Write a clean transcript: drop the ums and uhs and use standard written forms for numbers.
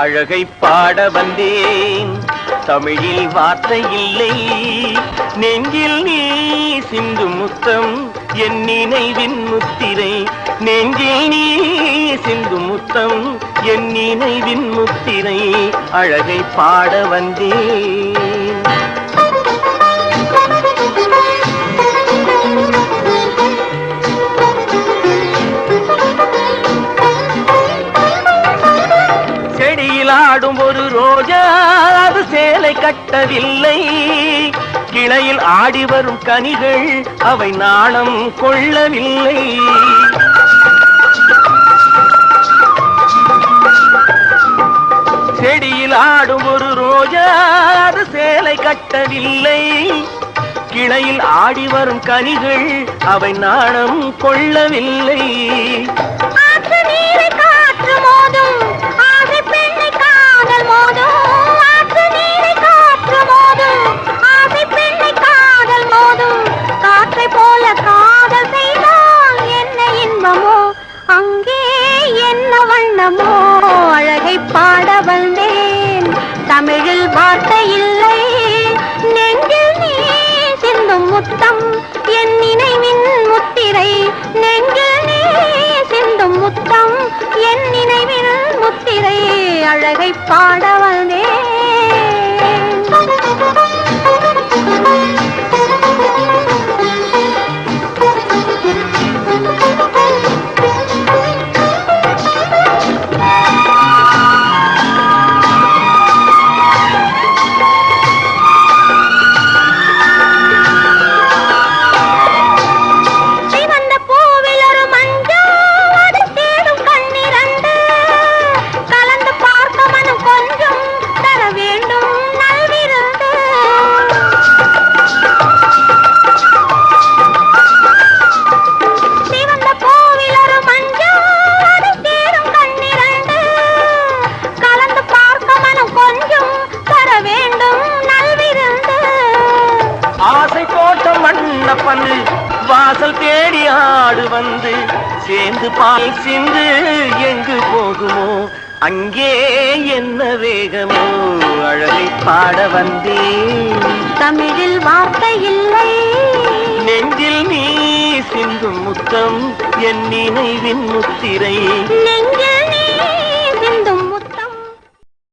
அழகை பாட வந்தேன், தமிழில் வார்த்தை இல்லை, நெஞ்சில் நீ சிந்து முத்தம் என் நினைவின் முத்திரை, நெஞ்சில் நீ சிந்து முத்தம் என் நினைவின் முத்திரை, அழகை பாட வந்தேன். ஆடும் ஒரு ரோஜா அது சேலை கட்டவில்லை, கிளையில் ஆடி வரும் கனிகள் அவை நாணம் கொள்ளவில்லை. செடியில் ஆடும் ஒரு ரோஜா அது சேலை கட்டவில்லை, கிளையில் ஆடி வரும் கனிகள் அவை நாணம் கொள்ளவில்லை. அழகை பாட வந்தேன், தமிழில் வார்த்தை இல்லை, நெஞ்சில் நீ சிந்தும் முத்தம் என் நினைவின் முத்திரை, நெஞ்சில் நீ சிந்தும் முத்தம் என் நினைவின் முத்திரை, அழகை பாட வந்தேன். ஆசை போட்ட மண்ணப்பந்து வாசல் தேடி ஆடு வந்து சேர்ந்து பால் சிந்து எங்கு போகுமோ அங்கே என்ன வேகமோ, அழகை பாட வந்தேன், தமிழில் வார்த்தை இல்லை, நெஞ்சில் நீ சிந்தும் முத்தம் என் நினைவின் முத்திரை.